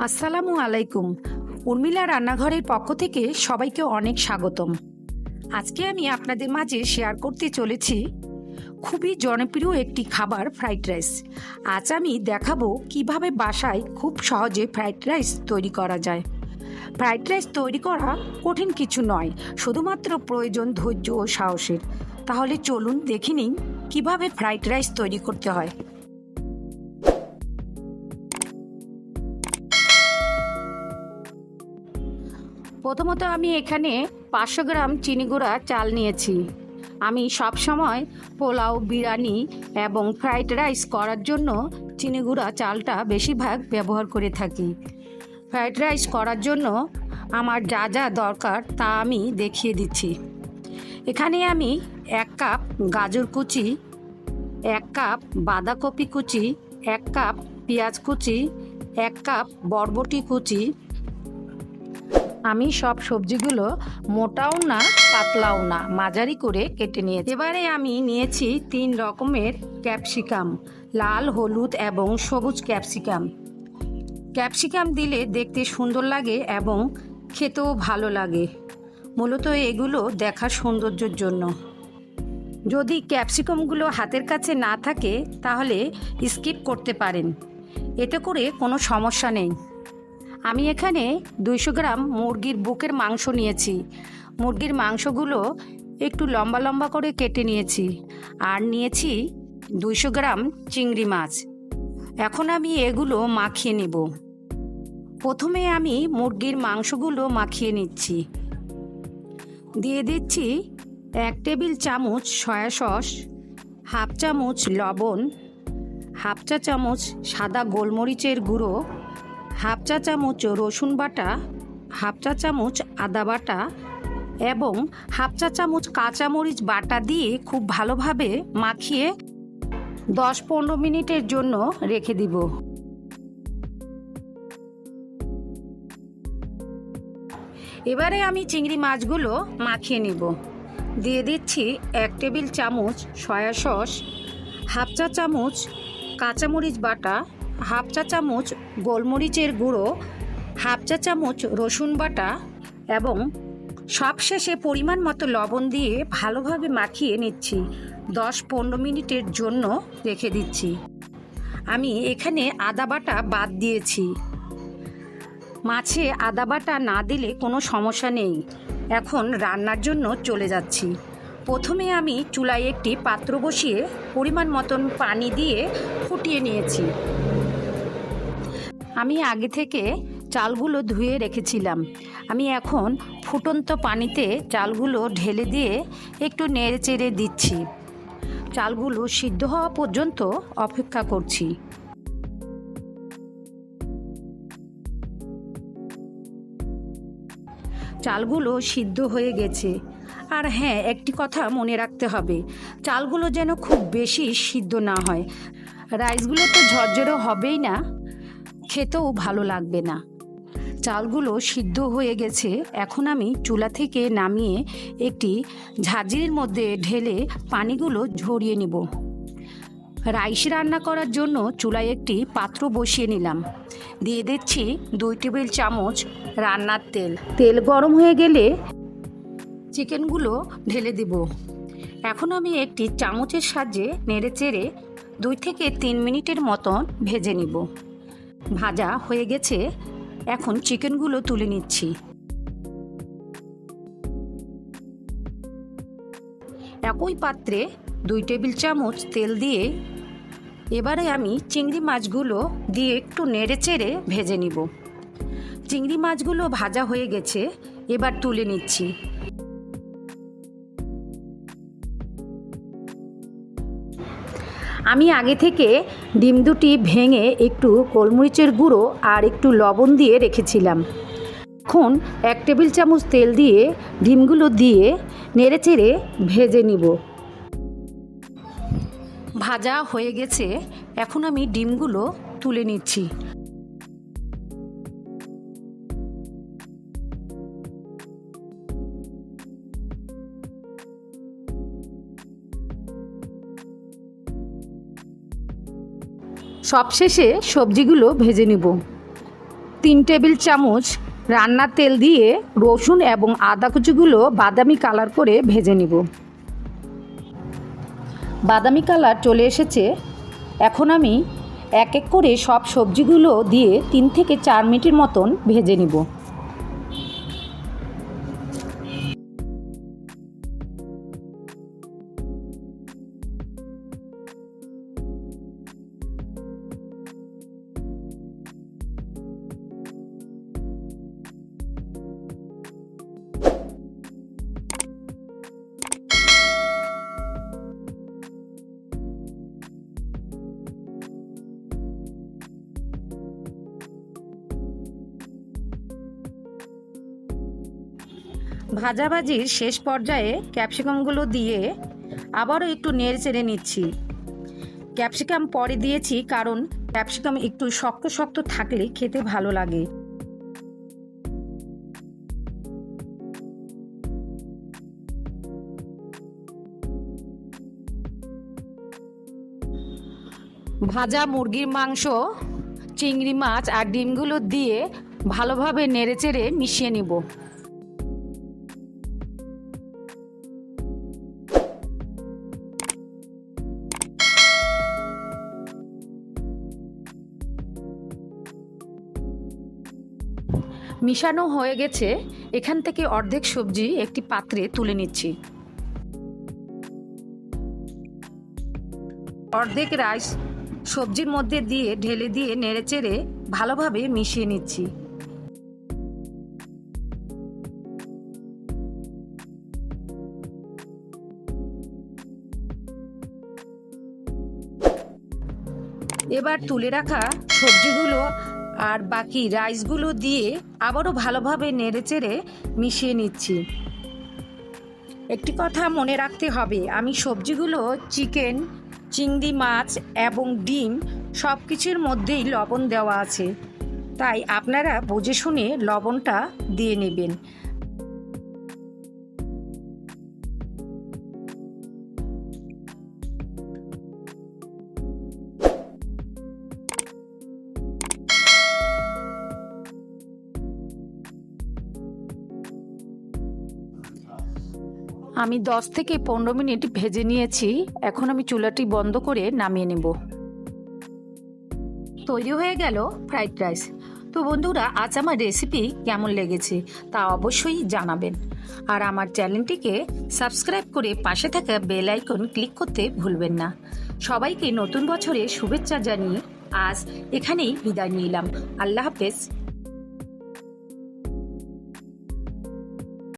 আসসালামু আলাইকুম। উর্মিলা রান্নাঘরের পক্ষ থেকে সবাইকে অনেক স্বাগতম। আজকে আমি আপনাদের মাঝে শেয়ার করতে চলেছি খুবই জনপ্রিয় একটি খাবার, ফ্রাইড রাইস। আজ আমি দেখাবো কিভাবে বাসায় খুব সহজে ফ্রাইড রাইস তৈরি করা যায়। ফ্রাইড রাইস তৈরি করা কঠিন কিছু নয়, শুধুমাত্র প্রয়োজন ধৈর্য ও সাহসের। তাহলে চলুন দেখে নিন কীভাবে ফ্রাইড রাইস তৈরি করতে হয়। প্রথমত আমি এখানে 500 গ্রাম চিনি গুঁড়া চাল নিয়েছি। আমি সবসময় পোলাও, বিরিয়ানি এবং ফ্রাইড রাইস করার জন্য চিনি গুঁড়া চালটা বেশিরভাগ ব্যবহার করে থাকি। ফ্রাইড রাইস করার জন্য আমার যা যা দরকার তা আমি দেখিয়ে দিচ্ছি। এখানে আমি 1 কাপ গাজর কুচি, 1 কাপ বাঁধাকপি কুচি, 1 কাপ পেঁয়াজ কুচি, 1 কাপ বরবটি কুচি। আমি সব সবজিগুলো মোটাও না পাতলাও না মাঝারি করে কেটে নিয়েছি। এবারে আমি নিয়েছি 3 রকমের ক্যাপসিকাম, লাল, হলুদ এবং সবুজ ক্যাপসিকাম। ক্যাপসিকাম দিলে দেখতে সুন্দর লাগে এবং খেতেও ভালো লাগে। মূলত এগুলো দেখার সৌন্দর্যের জন্য। যদি ক্যাপসিকামগুলো হাতের কাছে না থাকে তাহলে স্কিপ করতে পারেন, এতে করে কোনো সমস্যা নেই। আমি এখানে 200 গ্রাম মুরগির বুকের মাংস নিয়েছি। মুরগির মাংসগুলো একটু লম্বা লম্বা করে কেটে নিয়েছি। আর নিয়েছি 200 গ্রাম চিংড়ি মাছ। এখন আমি এগুলো মাখিয়ে নেব। প্রথমে আমি মুরগির মাংসগুলো মাখিয়ে নিচ্ছি। দিয়ে দিচ্ছি 1 টেবিল চামচ সয়া সস, 1/2 চামচ লবণ, 1/2 চা চামচ সাদা গোলমরিচের গুঁড়ো, 1/2 চা চামচ রসুন বাটা, 1/2 চা চামচ আদা বাটা এবং 1/2 চা চামচ কাঁচামরিচ বাটা দিয়ে খুব ভালোভাবে মাখিয়ে 10-15 মিনিটের জন্য রেখে দিব। এবারে আমি চিংড়ি মাছগুলো মাখিয়ে নিব। দিয়ে দিচ্ছি 1 টেবিল চামচ সয়া সস, 1/2 চা চামচ কাঁচামরিচ বাটা, 1/2 চা চামচ গোলমরিচের গুঁড়ো, 1/2 চা চামচ রসুন বাটা এবং সবশেষে পরিমাণ মতো লবণ দিয়ে ভালোভাবে মাখিয়ে নিচ্ছি। 10-15 মিনিটের জন্য রেখে দিচ্ছি। আমি এখানে আদা বাটা বাদ দিয়েছি। মাছে আদা বাটা না দিলে কোনো সমস্যা নেই। এখন রান্নার জন্য চলে যাচ্ছি। প্রথমে আমি চুলায় একটি পাত্র বসিয়ে পরিমাণ মতন পানি দিয়ে ফুটিয়ে নিয়েছি। আমি আগে থেকে চালগুলো ধুয়ে রেখেছিলাম। আমি এখন ফুটন্ত পানিতে চালগুলো ঢেলে দিয়ে একটু নেড়েচেড়ে দিচ্ছি। চালগুলো সিদ্ধ হওয়া পর্যন্ত অপেক্ষা করছি। চালগুলো সিদ্ধ হয়ে গেছে। আর হ্যাঁ, একটি কথা মনে রাখতে হবে, চালগুলো যেন খুব বেশি সিদ্ধ না হয়। রাইসগুলো তো ঝরঝরে হবেই না, খেতেও ভালো লাগবে না। চালগুলো সিদ্ধ হয়ে গেছে। এখন আমি চুলা থেকে নামিয়ে একটি ঝাঁঝরির মধ্যে ঢেলে পানিগুলো ঝরিয়ে নেব। রাইস রান্না করার জন্য চুলায় একটি পাত্র বসিয়ে নিলাম। দিয়ে দিচ্ছি 2 টেবিল চামচ রান্নার তেল। তেল গরম হয়ে গেলে চিকেনগুলো ঢেলে দেব। এখন আমি একটি চামচের সাহায্যে নেড়েচেড়ে 2 থেকে 3 মিনিটের মতন ভেজে নিব। ভাজা হয়ে গেছে। এখন চিকেনগুলো তুলে নিচ্ছি। একই পাত্রে 2 টেবিল চামচ তেল দিয়ে এবারে আমি চিংড়ি মাছগুলো দিয়ে একটু নেড়েচেড়ে ভেজে নিব। চিংড়ি মাছগুলো ভাজা হয়ে গেছে, এবার তুলে নিচ্ছি। আমি আগে থেকে ডিম দুটি ভেঙে একটু গোলমরিচের গুঁড়ো আর একটু লবণ দিয়ে রেখেছিলাম। এখন 1 টেবিল চামচ তেল দিয়ে ডিমগুলো দিয়ে নেড়েচেড়ে ভেজে নিব। ভাজা হয়ে গেছে। এখন আমি ডিমগুলো তুলে নিচ্ছি। সবশেষে সবজিগুলো ভেজে নেব। 3 টেবিল চামচ রান্নার তেল দিয়ে রসুন এবং আদা কুচিগুলো বাদামি কালার করে ভেজে নিব। বাদামি কালার চলে এসেছে। এখন আমি এক এক করে সব সবজিগুলো দিয়ে 3 থেকে 4 মিনিটের মতন ভেজে নিব। ভাজাভাজির শেষ পর্যায়ে ক্যাপসিকামগুলো দিয়ে আবারও একটু নেড়ে চেড়ে নিচ্ছি। ক্যাপসিকাম পরে দিয়েছি কারণ ক্যাপসিকাম একটু শক্ত শক্ত থাকলে খেতে ভালো লাগে। ভাজা মুরগির মাংস, চিংড়ি মাছ আর ডিমগুলো দিয়ে ভালোভাবে নেড়ে চেড়ে মিশিয়ে নিব। মিশানো হয়ে গেছে। এখান থেকে অর্ধেক সবজি একটি পাত্রে তুলে নিচ্ছি। অর্ধেক রাইস সবজির মধ্যে দিয়ে ঢেলে দিয়ে নেড়েচেড়ে ভালোভাবে মিশিয়ে নিচ্ছি। এবার তুলে রাখা সবজিগুলো আর বাকি রাইসগুলো দিয়ে আবারও ভালোভাবে নেড়েচেড়ে মিশিয়ে নিচ্ছি। একটি কথা মনে রাখতে হবে, আমি সবজিগুলো চিকেন, চিংড়ি মাছ এবং ডিম সব কিছুর মধ্যেই লবণ দেওয়া আছে, তাই আপনারা বুঝে শুনে লবণটা দিয়ে নেবেন। আমি 10 থেকে 15 মিনিট ভেজে নিয়েছি। এখন আমি চুলাটি বন্ধ করে নামিয়ে নেব। তৈরি হয়ে গেল ফ্রাইড রাইস। তো বন্ধুরা, আজ আমার রেসিপি কেমন লেগেছে তা অবশ্যই জানাবেন। আর আমার চ্যানেলটিকে সাবস্ক্রাইব করে পাশে থাকা বেল আইকন ক্লিক করতে ভুলবেন না। সবাইকে নতুন বছরে শুভেচ্ছা জানিয়ে আজ এখানেই বিদায় নিলাম। আল্লাহ হাফেজ।